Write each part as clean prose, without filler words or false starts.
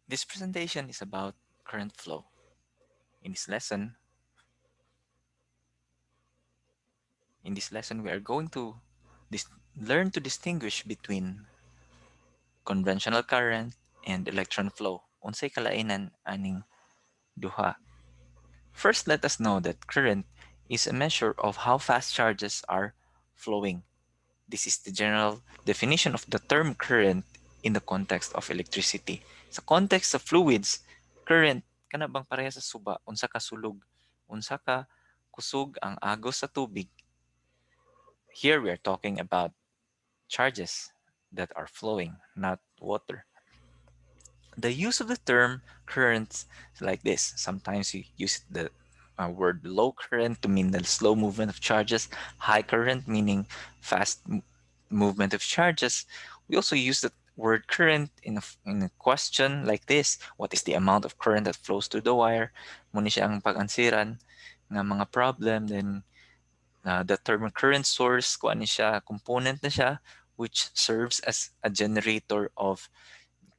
This presentation is about current flow. In this lesson, we are going to learn to distinguish between conventional current and electron flow. Unsay kalainan aning duha. First, let us know that current is a measure of how fast charges are flowing. This is the general definition of the term current in the context of electricity. Sa context of fluids, current kana bang pareha sa suba, unsa ka sulog, unsa ka kusog ang agos sa tubig. Here we are talking about charges that are flowing, not water. The use of the term currents is like this. Sometimes you use the word low current to mean the slow movement of charges, high current meaning fast movement of charges. We also use the word current in a question like this. What is the amount of current that flows through the wire? Muna siya ang pag-ansiran ng mga problem. Then the term current source, kuan ni siya, component na siya, which serves as a generator of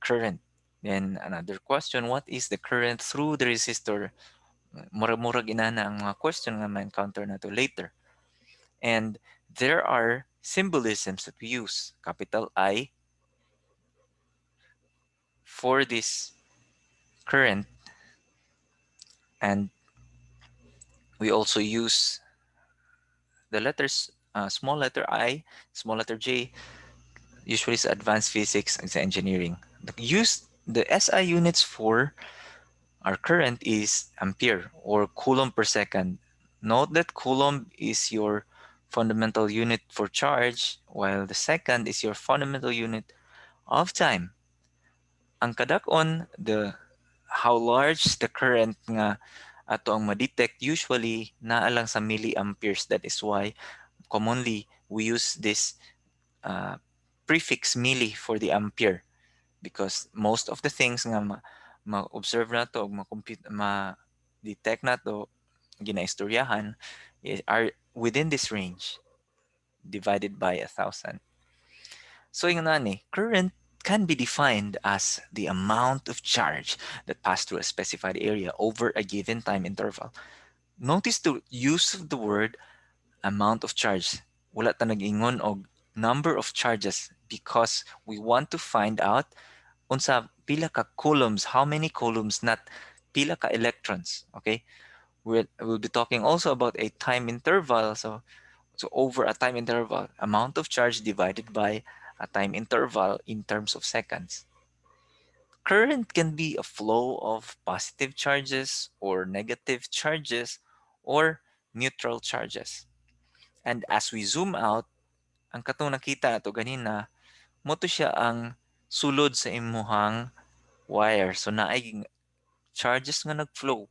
current. Then another question, what is the current through the resistor? Murag-murag inana ang mga question nga ma-encounter na to later. And there are symbolisms that we use. Capital I for this current, and we also use the letters small letter I, small letter J, usually sa advanced physics and sa engineering. The SI units for our current is ampere or coulomb per second. Note that coulomb is your fundamental unit for charge, while the second is your fundamental unit of time. Ang kadak-on, the how large the current nga ato ang ma-detect usually naa lang sa milliamperes. That is why commonly we use this uh, prefix milli for the ampere, because most of the things nga ma-observe na to, ma-detect na to, ginaistoryahan, are within this range divided by 1,000. So yung nani, current can be defined as the amount of charge that pass through a specified area over a given time interval. Notice the use of the word amount of charge. Wala ta nag-ingon og number of charges because we want to find out unsa pila ka coulombs, how many coulombs, not pila ka electrons. Okay, we'll be talking also about a time interval. So over a time interval, amount of charge divided by a time interval in terms of seconds. Current can be a flow of positive charges or negative charges or neutral charges. And as we zoom out, ang katong nakita ato ganina, mo to siya ang sulod sa imuhang wire. So naay charges nga nagflow.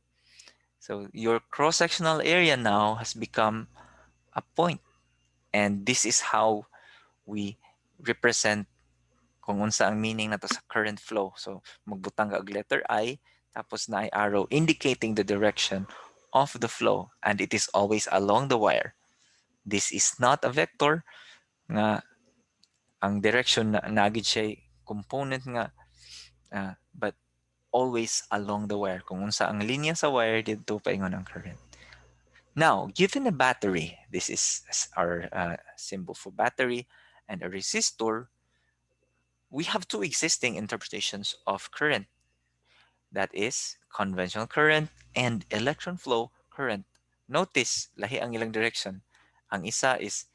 So your cross-sectional area now has become a point. And this is how we represent kung unsa ang meaning nato sa current flow. So magbutang ka og letter I, tapos na ay arrow indicating the direction of the flow, and it is always along the wire. This is not a vector nga ang direction na nagid siya component nga but always along the wire. Kung unsa ang linya sa wire, dito paingon ang current. Now, given a battery, this is our symbol for battery, and a resistor, we have two existing interpretations of current. That is conventional current and electron flow current. Notice, lahi ang ilang direction. Ang isa is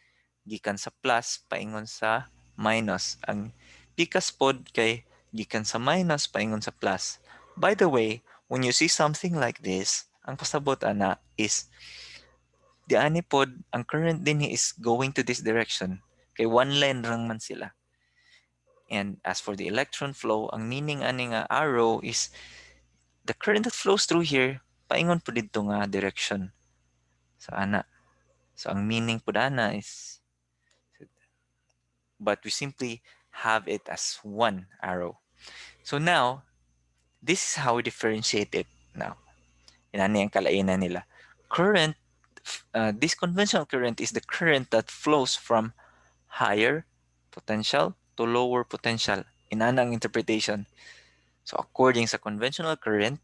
gikan sa plus paingon sa minus. Ang pikas pod kay gikan sa minus paingon sa plus. By the way, when you see something like this, ang pasabot ana is di ani pod ang current din is going to this direction. Kay one line rang man sila. And as for the electron flow, ang meaning ani nga arrow is the current that flows through here paingon po dito nga direction. So ana. So ang meaning po ana is, but we simply have it as one arrow. So now, this is how we differentiate it now. Inani ang kalainan nila. Current, this conventional current is the current that flows from higher potential to lower potential. Inana ang interpretation. So according sa conventional current,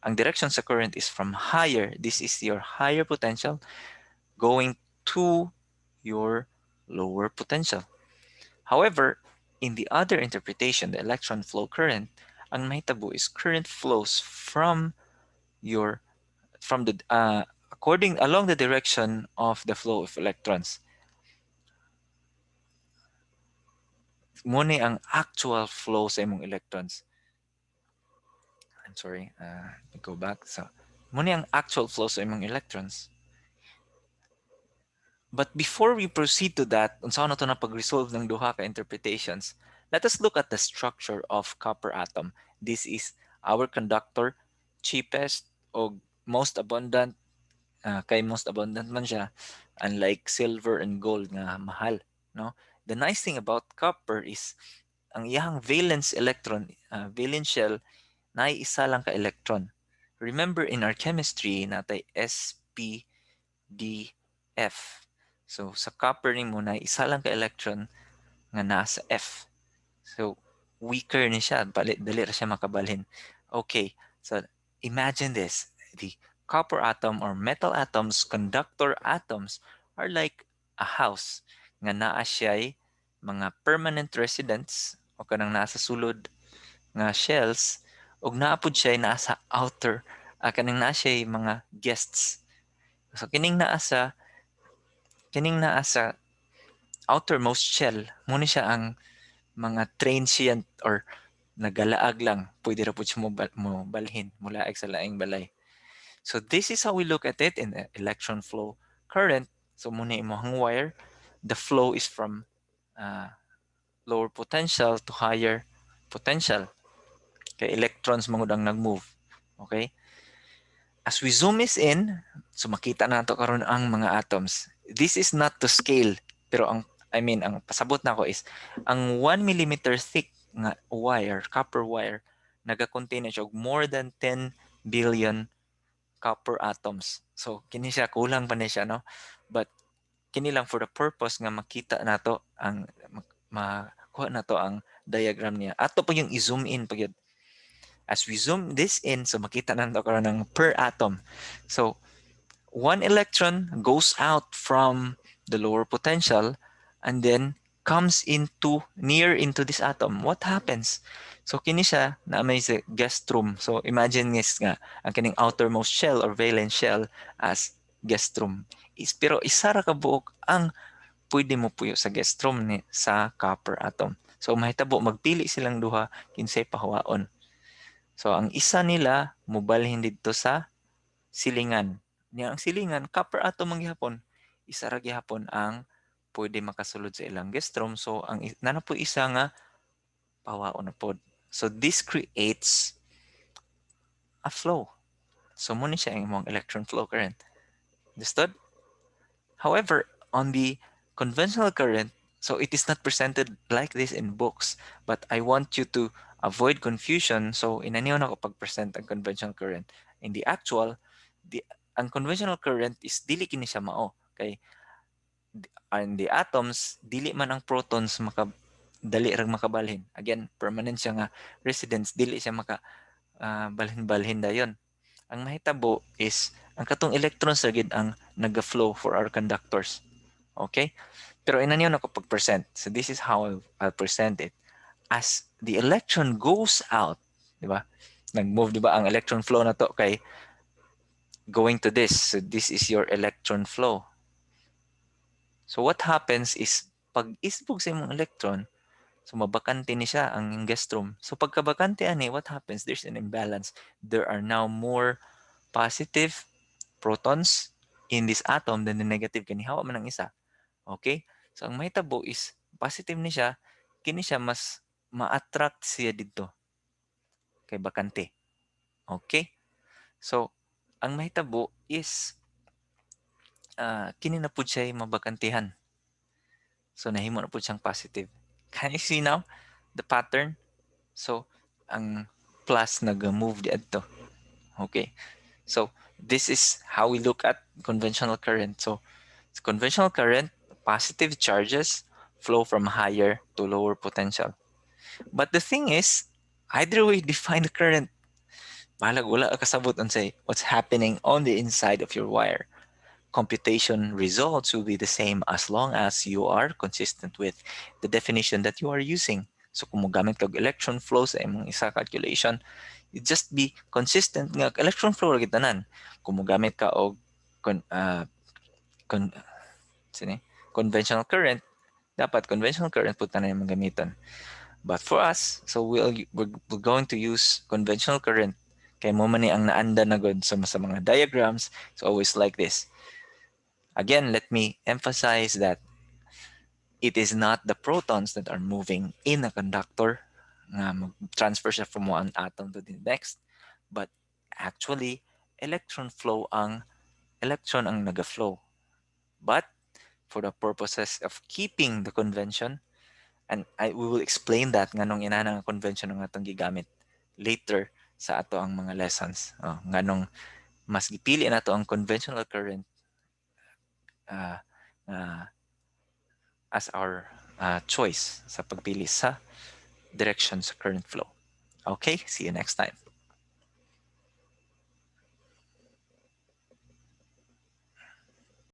ang direction sa current is from higher. This is your higher potential going to your lower potential. However, in the other interpretation, the electron flow current, ang mahitabo is current flows your from the according along the direction of the flow of electrons. Muna ang actual flow sa imong electrons. I'm sorry, go back. So, muna ang actual flow sa imong electrons. But before we proceed to that, unsa na to na pag-resolve ng duha ka interpretations, let us look at the structure of copper atom. This is our conductor, cheapest o most abundant, kay most abundant man siya, unlike silver and gold nga mahal, no? The nice thing about copper is ang iyang valence electron, valence shell, na isa lang ka electron. Remember in our chemistry natay SpDF. So sa copper nimo na isa lang ka electron nga nasa F. So weaker ni siya, dali ra siya makabalhin. Okay, so imagine this. The copper atom or metal atoms, conductor atoms are like a house nga naa siya mga permanent residents o kanang nasa sulod nga shells ug naapod siya nasa outer kanang naa siya mga guests. So kining naa sa outermost shell mo ni siya ang mga transient or nagalaag lang pwede ra pud siya mo balhin mula sa laing balay. So this is how we look at it in the electron flow current. So muna imong wire, the flow is from lower potential to higher potential. Kay electrons mangud ang nag-move. Okay? As we zoom in, so makita nato karon ang mga atoms. This is not to scale, pero ang pasabot nako is ang 1 millimeter thick nga wire, copper wire, naga-contain na siya og more than 10 billion copper atoms. So kini siya kulang pa ni siya, no? But kini lang for the purpose nga makita nato ang makuha nato ang diagram niya. Ato pa yung i-zoom in pag as we zoom this in, so makita nato karon ng per atom. So one electron goes out from the lower potential and then comes near into this atom. What happens? So kini siya na may guest room. So imagine this nga ang kining outermost shell or valence shell as guest room. Pero isa ra ka buok ang pwede mo puyo sa guest room ni sa copper atom. So mahitabo magpili silang duha kinsay pahawaon. So ang isa nila mobalhin didto sa silingan. Niya ang silingan copper atom ang gihapon. Isa ra gihapon ang pwede makasulod sa ilang guest room. So ang nana po isa nga pawaon na pod. So this creates a flow. So mo ni siya ang imong electron flow current. Understood? However, on the conventional current, so it is not presented like this in books, but I want you to avoid confusion. So inaniyo na ko pag-present ang conventional current. In the actual, ang conventional current is dili kini siya mao. Kay in the atoms, dili man ang protons dali rag makabalhin. Again, permanent siya nga residence, dili siya balhin-balhin dayon. Ang mahitabo is ang katong electrons ra gid ang naga-flow for our conductors. Okay? Pero inaniyo na ko pag-present. So this is how I'll present it. As the electron goes out, di ba? Nag-move, di ba, ang electron flow na to kay going to this. So this is your electron flow. So what happens is pag isbog sa imong electron, so mabakante ni siya ang guest room. So pagkabakante ani, what happens? There's an imbalance. There are now more positive protons in this atom than the negative kani hawa man ang isa. Okay? So ang mahitabo is positive ni siya, kini siya mas ma-attract siya dito kay bakante. Okay? So ang mahitabo is kini na pud siya mabakantihan. So nahimo na pud siyang positive. Can you see now the pattern? So ang plus nag-move di adto. Okay. So this is how we look at conventional current. So conventional current, positive charges flow from higher to lower potential. But the thing is, Either way, define the current. Balag wala ka kasabot unsay what's happening on the inside of your wire. Computation results will be the same as long as you are consistent with the definition that you are using. So kung mogamit kag electron flow sa imong isa calculation, you just be consistent nga electron flow ra gid tanan. Kung mogamit ka og con, con, sini, conventional current, dapat conventional current pud tanan imong gamiton. But for us, so we're going to use conventional current kay mo man ni ang naanda na gud sa mga diagrams. It's always like this. Again, let me emphasize that it is not the protons that are moving in a conductor nga transfer siya from one atom to the next, but actually electron ang naga-flow. But for the purposes of keeping the convention, and we will explain that nganong inana nga convention ang atong gigamit later sa ato ang mga lessons. Nganong mas gipili nato ang conventional current uh, uh, as our choice sa pagpili sa direction sa current flow. Okay, see you next time.